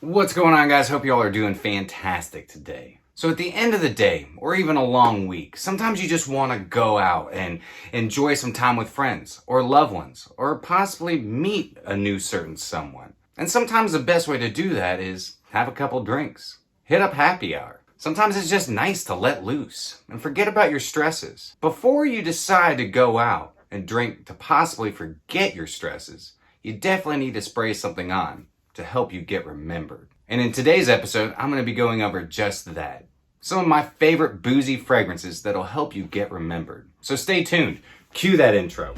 What's going on, guys? Hope you all are doing fantastic today. So at the end of the day, or even a long week, sometimes you just want to go out and enjoy some time with friends or loved ones, or possibly meet a new certain someone. And sometimes the best way to do that is have a couple drinks. Hit up happy hour. Sometimes it's just nice to let loose and forget about your stresses. Before you decide to go out and drink to possibly forget your stresses, you definitely need to spray something on to help you get remembered. And in today's episode, I'm going to be going over just that. Some of my favorite boozy fragrances that'll help you get remembered. So stay tuned. Cue that intro.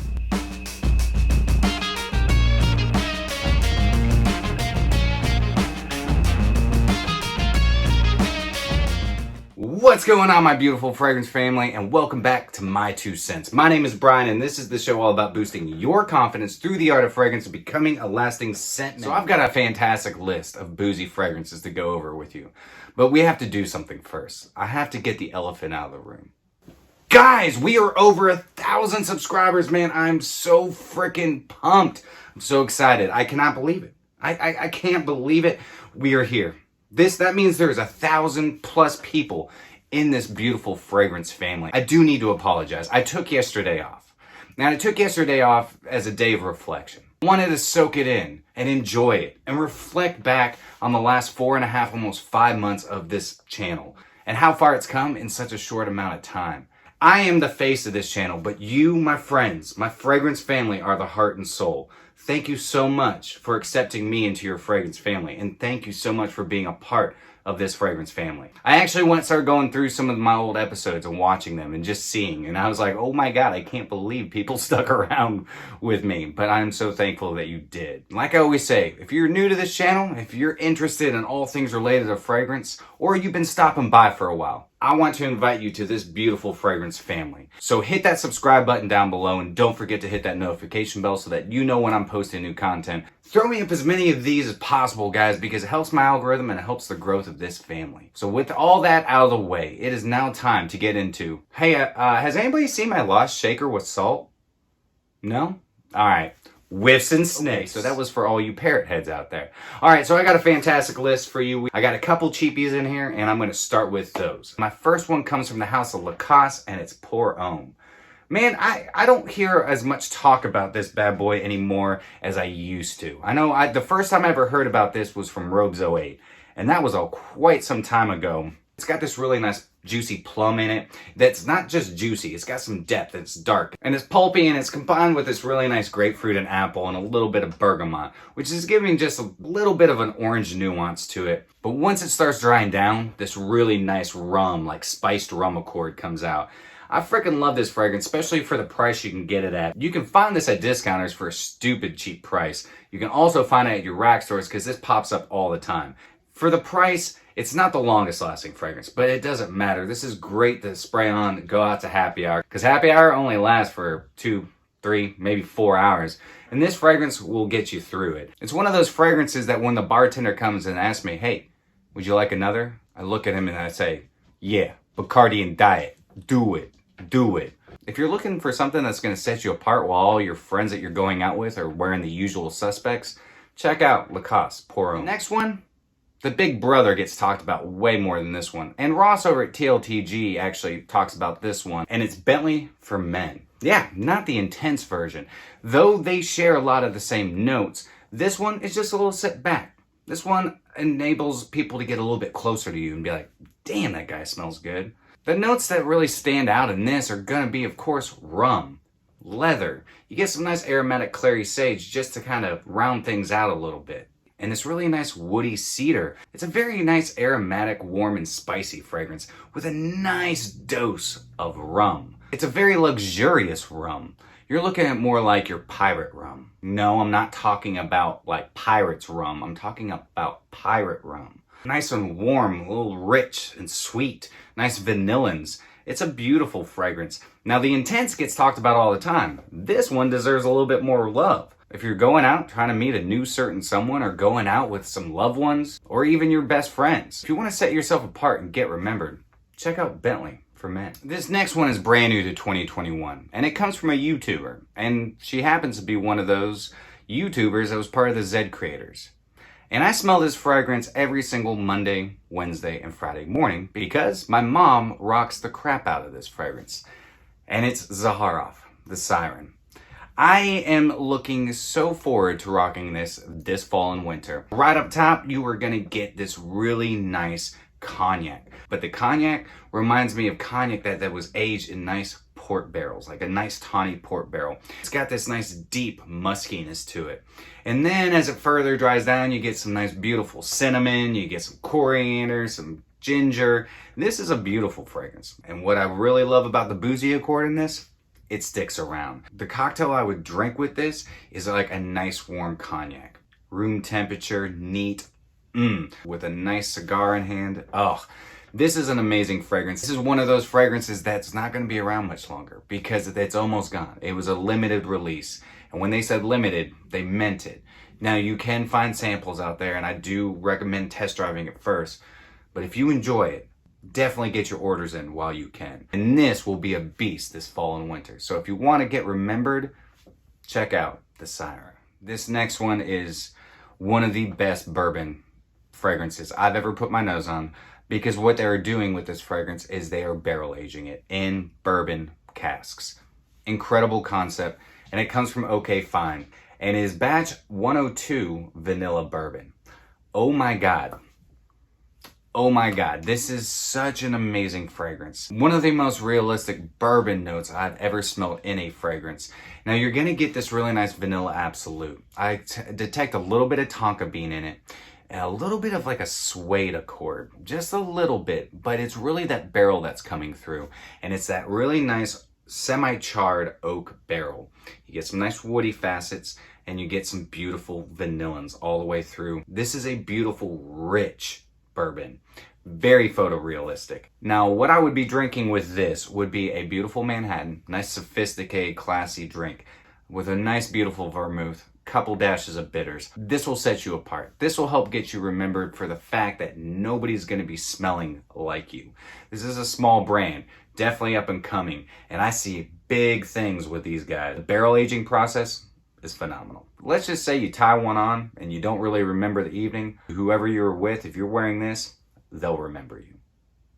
What's going on, my beautiful fragrance family, and welcome back to My2Scents. My name is Brian, and this is the show all about boosting your confidence through the art of fragrance and becoming a lasting scent man. So I've got a fantastic list of boozy fragrances to go over with you, but we have to do something first. I have to get the elephant out of the room. Guys, we are over 1,000 subscribers, man. I'm so freaking pumped. I'm so excited. I cannot believe it. I can't believe it. We are here. That means there's 1,000+ people in this beautiful fragrance family. I do need to apologize. I took yesterday off. Now, I took yesterday off as a day of reflection. I wanted to soak it in and enjoy it and reflect back on the last 4.5, almost 5 months of this channel and how far it's come in such a short amount of time. I am the face of this channel, but you, my friends, my fragrance family, are the heart and soul. Thank you so much for accepting me into your fragrance family, and thank you so much for being a part of this fragrance family. I actually started going through some of my old episodes and watching them and just seeing, and I was like, oh my God, I can't believe people stuck around with me, but I'm so thankful that you did. Like I always say, if you're new to this channel, if you're interested in all things related to fragrance, or you've been stopping by for a while, I want to invite you to this beautiful fragrance family. So hit that subscribe button down below, and don't forget to hit that notification bell so that you know when I'm posting new content. Throw me up as many of these as possible, guys, because it helps my algorithm and it helps the growth of this family. So with all that out of the way, it is now time to get into, hey, has anybody seen my Lost Shaker with salt? No? All right. Whiffs and snakes. So that was for all you parrot heads out there. All right, so I got a fantastic list for you. I got a couple cheapies in here, and I'm going to start with those. My first one comes from the house of Lacoste, and it's Homme. Man, I don't hear as much talk about this bad boy anymore as I used to. I know the first time I ever heard about this was from Rogues 08, and that was quite some time ago. It's got this really nice juicy plum in it that's not just juicy, it's got some depth, it's dark, and it's pulpy, and it's combined with this really nice grapefruit and apple and a little bit of bergamot, which is giving just a little bit of an orange nuance to it. But once it starts drying down, this really nice rum, like spiced rum accord, comes out. I freaking love this fragrance, especially for the price you can get it at. You can find this at discounters for a stupid cheap price. You can also find it at your rack stores because this pops up all the time. For the price, it's not the longest lasting fragrance, but it doesn't matter. This is great to spray on, go out to happy hour, because happy hour only lasts for 2, 3, maybe 4 hours. And this fragrance will get you through it. It's one of those fragrances that when the bartender comes and asks me, hey, would you like another? I look at him and I say, yeah, Bacardi and Diet. Do it. Do it. If you're looking for something that's going to set you apart while all your friends that you're going out with are wearing the usual suspects, check out Lacoste Homme. Next one, the big brother gets talked about way more than this one. And Ross over at TLTG actually talks about this one, and it's Bentley for Men. Yeah, not the intense version. Though they share a lot of the same notes, this one is just a little sit back. This one enables people to get a little bit closer to you and be like, damn, that guy smells good. The notes that really stand out in this are going to be, of course, rum, leather. You get some nice aromatic clary sage just to kind of round things out a little bit. And this really nice woody cedar. It's a very nice aromatic, warm, and spicy fragrance with a nice dose of rum. It's a very luxurious rum. You're looking at more like your pirate rum. No, I'm not talking about like pirates rum. I'm talking about pirate rum. Nice and warm, a little rich and sweet, nice vanillins. It's a beautiful fragrance. Now the intense gets talked about all the time. This one deserves a little bit more love. If you're going out trying to meet a new certain someone, or going out with some loved ones, or even your best friends, if you want to set yourself apart and get remembered, check out Bentley for Men. This next one is brand new to 2021, and it comes from a YouTuber, and she happens to be one of those YouTubers that was part of the Z creators. And I smell this fragrance every single Monday, Wednesday, and Friday morning because my mom rocks the crap out of this fragrance. And it's Zaharoff The Siren. I am looking so forward to rocking this fall and winter. Right up top, you are gonna get this really nice cognac. But the cognac reminds me of cognac that was aged in nice port barrels, like a nice tawny port barrel. It's got this nice deep muskiness to it. And then as it further dries down, you get some nice beautiful cinnamon, you get some coriander, some ginger. This is a beautiful fragrance. And what I really love about the Boozy Accord in this, it sticks around. The cocktail I would drink with this is like a nice warm cognac. Room temperature, neat, with a nice cigar in hand. Oh, this is an amazing fragrance. This is one of those fragrances that's not gonna be around much longer because it's almost gone. It was a limited release. And when they said limited, they meant it. Now you can find samples out there and I do recommend test driving it first. But if you enjoy it, definitely get your orders in while you can. And this will be a beast this fall and winter. So if you want to get remembered, check out the Siren. This next one is one of the best bourbon fragrances I've ever put my nose on because what they're doing with this fragrance is they are barrel aging it in bourbon casks. Incredible concept. And it comes from OK Fine and is batch 102 vanilla bourbon. Oh my God. Oh my God, this is such an amazing fragrance. One of the most realistic bourbon notes I've ever smelled in a fragrance. Now you're gonna get this really nice vanilla absolute. I detect a little bit of tonka bean in it, and a little bit of like a suede accord, just a little bit, but it's really that barrel that's coming through. And it's that really nice semi-charred oak barrel. You get some nice woody facets, and you get some beautiful vanillins all the way through. This is a beautiful, rich bourbon. Very photorealistic. Now, what I would be drinking with this would be a beautiful Manhattan, nice sophisticated, classy drink with a nice, beautiful vermouth, couple dashes of bitters. This will set you apart. This will help get you remembered for the fact that nobody's gonna be smelling like you. This is a small brand, definitely up and coming, and I see big things with these guys. The barrel aging process is phenomenal. Let's just say you tie one on and you don't really remember the evening. Whoever you're with, if you're wearing this, they'll remember you.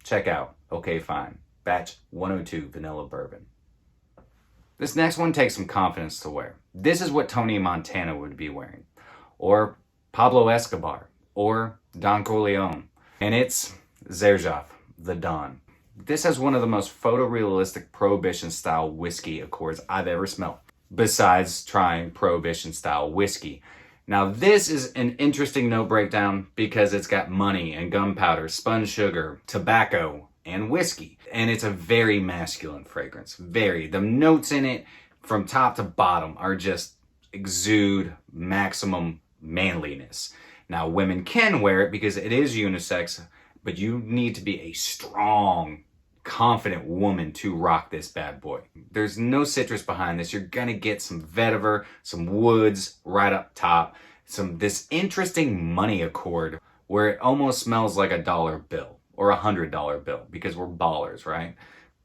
Check out OK Fine, batch 102 vanilla bourbon. This next one takes some confidence to wear. This is what Tony Montana would be wearing, or Pablo Escobar, or Don Corleone. And it's Xerjoff The Don. This has one of the most photorealistic Prohibition style whiskey accords I've ever smelled, besides trying Prohibition style whiskey. Now this is an interesting note breakdown because it's got money and gunpowder, spun sugar, tobacco, and whiskey. And it's a very masculine fragrance, very. The notes in it from top to bottom are just exude maximum manliness. Now women can wear it because it is unisex, but you need to be a strong, confident woman to rock this bad boy. There's no citrus behind this. You're gonna get some vetiver, some woods right up top, this interesting money accord where it almost smells like a dollar bill or $100 bill because we're ballers, right?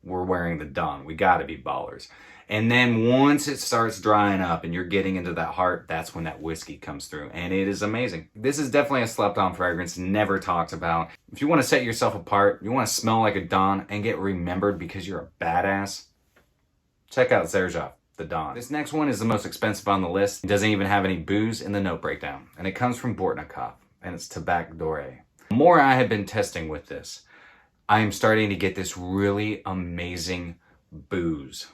We're wearing the Don. We gotta be ballers. And then once it starts drying up and you're getting into that heart, that's when that whiskey comes through. And it is amazing. This is definitely a slept-on fragrance, never talked about. If you want to set yourself apart, you want to smell like a Don and get remembered because you're a badass, check out Xerjoff The Don. This next one is the most expensive on the list. It doesn't even have any booze in the note breakdown. And it comes from Bortnikoff, and it's Tabac Dore. The more I have been testing with this, I am starting to get this really amazing booze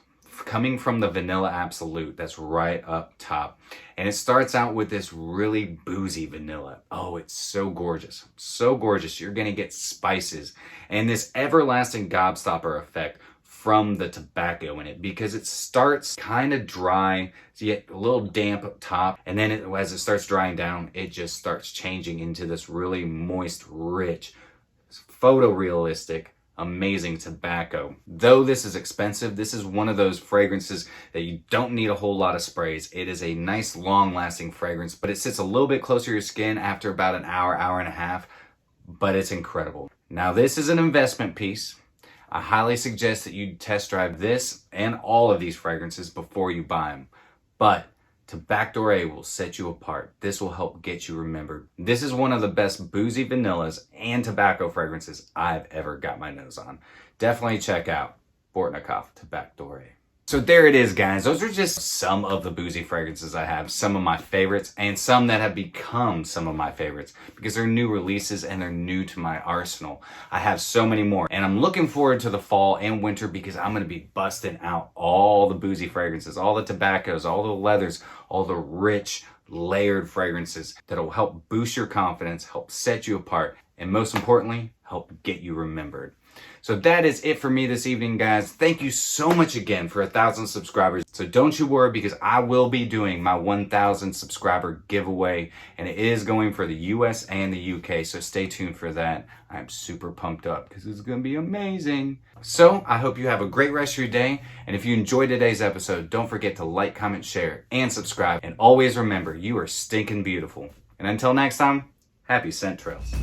coming from the vanilla absolute that's right up top. And it starts out with this really boozy vanilla. Oh, it's so gorgeous. So gorgeous. You're gonna get spices and this everlasting gobstopper effect from the tobacco in it because it starts kind of dry, so you get a little damp up top, and then as it starts drying down, it just starts changing into this really moist, rich, photorealistic, amazing tobacco. Though this is expensive, this is one of those fragrances that you don't need a whole lot of sprays. It is a nice long-lasting fragrance, but it sits a little bit closer to your skin after about an hour, hour and a half, but it's incredible. Now this is an investment piece. I highly suggest that you test drive this and all of these fragrances before you buy them. But Tabac Dore will set you apart. This will help get you remembered. This is one of the best boozy vanillas and tobacco fragrances I've ever got my nose on. Definitely check out Bortnikoff Tabac Dore. So there it is, guys. Those are just some of the boozy fragrances I have, some of my favorites, and some that have become some of my favorites because they're new releases and they're new to my arsenal. I have so many more, and I'm looking forward to the fall and winter because I'm going to be busting out all the boozy fragrances, all the tobaccos, all the leathers, all the rich, layered fragrances that'll help boost your confidence, help set you apart, and most importantly, help get you remembered. So that is it for me this evening, guys. Thank you so much again for 1,000 subscribers. So don't you worry, because I will be doing my 1,000 subscriber giveaway, and it is going for the US and the UK, so stay tuned for that. I'm super pumped up because it's going to be amazing. So I hope you have a great rest of your day, and if you enjoyed today's episode, don't forget to like, comment, share, and subscribe. And always remember, you are stinking beautiful. And until next time, happy scent trails.